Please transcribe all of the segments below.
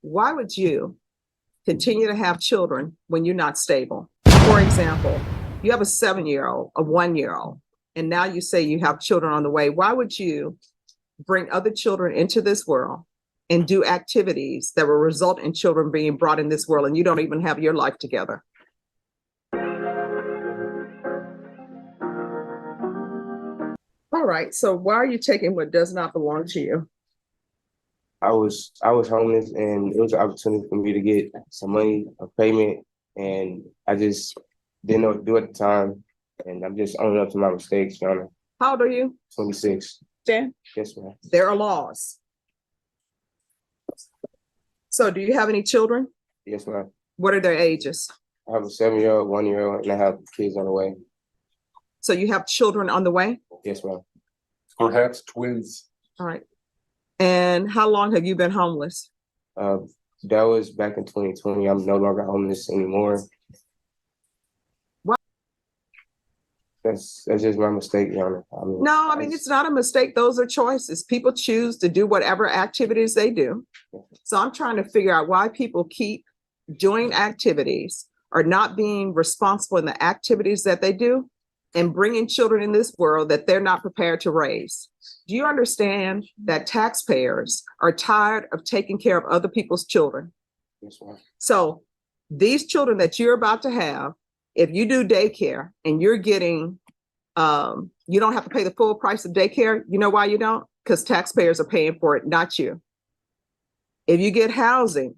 why would you continue to have children when you're not stable? For example, you have a 7-year-old, a 1-year-old, and now you say you have children on the way. Why would you bring other children into this world and do activities that will result in children being brought in this world and you don't even have your life together? All right, so why are you taking what does not belong to you? I was homeless, and it was an opportunity for me to get some money, a payment, and I just didn't know what to do at the time. And I'm just owning up to my mistakes, Your Honor. How old are you? 26. Dan? Yes, ma'am. There are laws. So do you have any children? Yes, ma'am. What are their ages? I have a 7-year-old, 1-year-old, and I have kids on the way. So you have children on the way? Yes, ma'am. Perhaps twins. All right. And how long have you been homeless? That was back in 2020. I'm no longer homeless anymore. What? That's just my mistake, Your Honor. No, I mean, it's not a mistake. Those are choices. People choose to do whatever activities they do. So I'm trying to figure out why people keep doing activities or not being responsible in the activities that they do and bringing children in this world that they're not prepared to raise. Do you understand that taxpayers are tired of taking care of other people's children? Yes, ma'am. So these children that you're about to have, if you do daycare and you're getting, you don't have to pay the full price of daycare. You know why you don't? Because taxpayers are paying for it, not you. If you get housing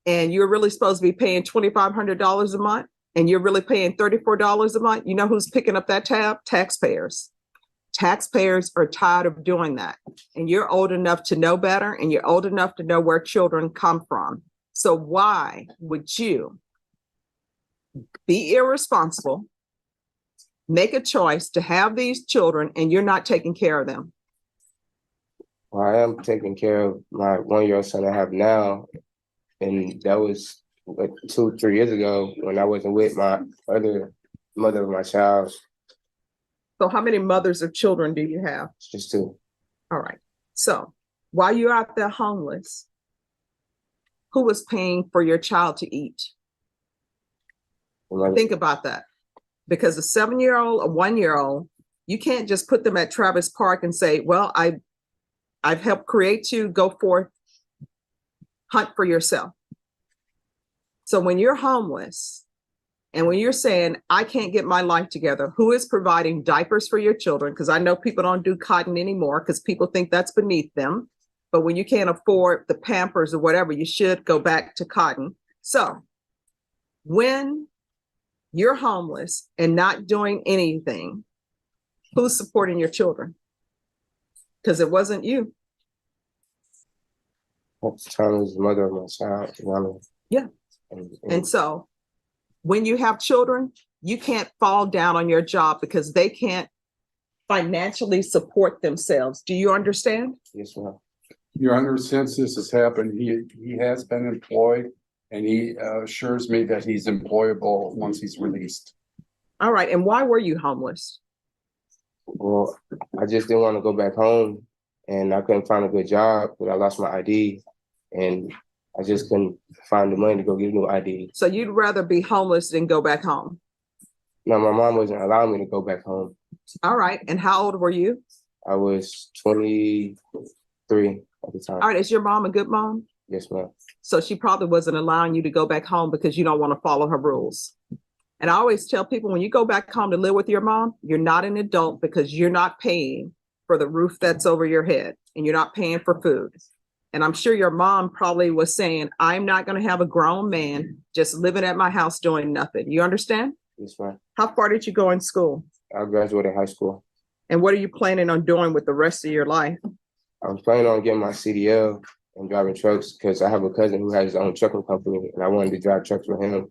and you're really supposed to be paying $2,500 a month and you're really paying $34 a month, you know who's picking up that tab? Taxpayers. Taxpayers are tired of doing that. And you're old enough to know better, and you're old enough to know where children come from. So why would you be irresponsible, make a choice to have these children, and you're not taking care of them? Well, I am taking care of my 1-year-old son I have now. And that was like 2-3 years ago when I wasn't with my other mother of my child. So how many mothers of children do you have? It's just 2. All right. So while you're out there homeless, who was paying for your child to eat? Think about that. Because a 7-year-old, a 1-year-old, you can't just put them at Travis Park and say, well, I've helped create you, go forth, hunt for yourself. So when you're homeless and when you're saying, I can't get my life together, who is providing diapers for your children? Because I know people don't do cotton anymore because people think that's beneath them. But when you can't afford the Pampers or whatever, you should go back to cotton. So when you're homeless and not doing anything, who's supporting your children? Because it wasn't you. At the time, it was the mother of my child. You know? Yeah. And so when you have children, you can't fall down on your job because they can't financially support themselves. Do you understand? Yes, ma'am. Your Honor, since this has happened, he has been employed, and he assures me that he's employable once he's released. All right. And why were you homeless? Well, I just didn't want to go back home, and I couldn't find a good job because I lost my ID, and I just couldn't find the money to go get a new ID. So you'd rather be homeless than go back home? No, my mom wasn't allowing me to go back home. All right. And how old were you? I was 23 at the time. All right. Is your mom a good mom? Yes, ma'am. So she probably wasn't allowing you to go back home because you don't want to follow her rules. And I always tell people, when you go back home to live with your mom, you're not an adult because you're not paying for the roof that's over your head and you're not paying for food. And I'm sure your mom probably was saying, I'm not going to have a grown man just living at my house doing nothing. You understand? Yes, ma'am. How far did you go in school? I graduated high school. And what are you planning on doing with the rest of your life? I'm planning on getting my CDL and driving trucks because I have a cousin who has his own trucking company, and I wanted to drive trucks with him.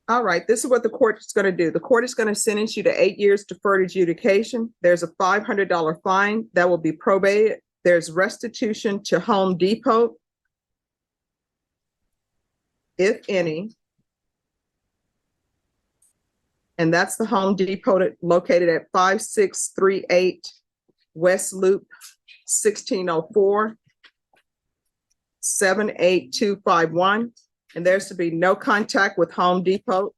All right, this is what the court is going to do. The court is going to sentence you to 8 years deferred adjudication. There's a $500 fine that will be probated. There's restitution to Home Depot, if any. And that's the Home Depot located at 5638 West Loop 1604. 78251, and there's to be no contact with Home Depot.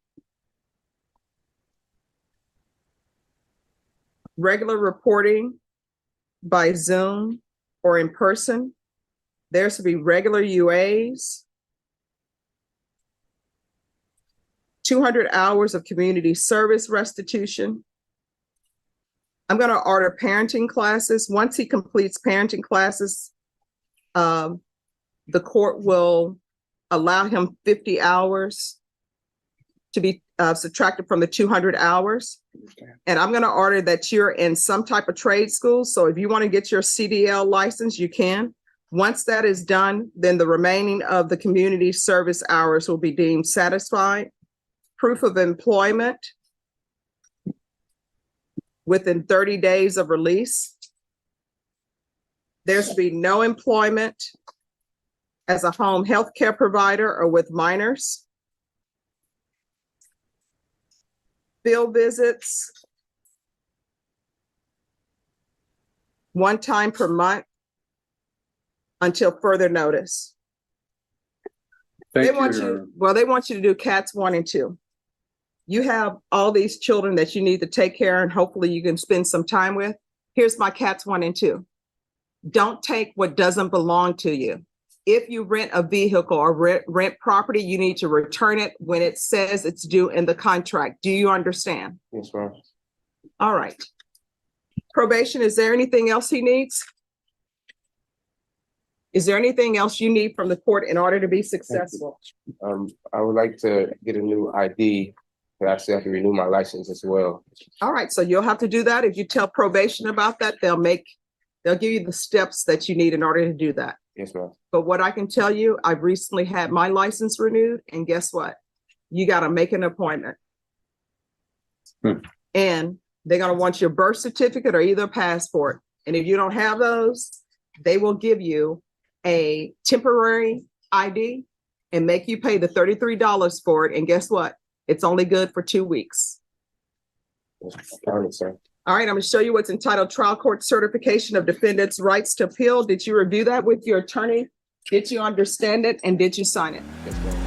Regular reporting by Zoom or in person. There's to be regular UAs. 200 hours of community service restitution. I'm going to order parenting classes. Once he completes parenting classes, the court will allow him 50 hours to be subtracted from the 200 hours. And I'm going to order that you're in some type of trade school. So if you want to get your CDL license, you can. Once that is done, then the remaining of the community service hours will be deemed satisfied. Proof of employment within 30 days of release. There's to be no employment as a home health care provider or with minors. Field visits, one time per month until further notice. They want you to do cats 1 and 2. You have all these children that you need to take care of, and hopefully you can spend some time with. Here's my cats 1 and 2. Don't take what doesn't belong to you. If you rent a vehicle or rent property, you need to return it when it says it's due in the contract. Do you understand? Yes, ma'am. All right. Probation, is there anything else he needs? Is there anything else you need from the court in order to be successful? I would like to get a new ID, but I still have to renew my license as well. All right, so you'll have to do that. If you tell probation about that, they'll give you the steps that you need in order to do that. Yes, ma'am. But what I can tell you, I've recently had my license renewed, and guess what? You got to make an appointment. And they're going to want your birth certificate or either passport. And if you don't have those, they will give you a temporary ID and make you pay the $33 for it. And guess what? It's only good for 2 weeks. All right, sir. All right, I'm going to show you what's entitled Trial Court Certification of Defendant's Rights to Appeal. Did you review that with your attorney? Did you understand it? And did you sign it? Yes, ma'am.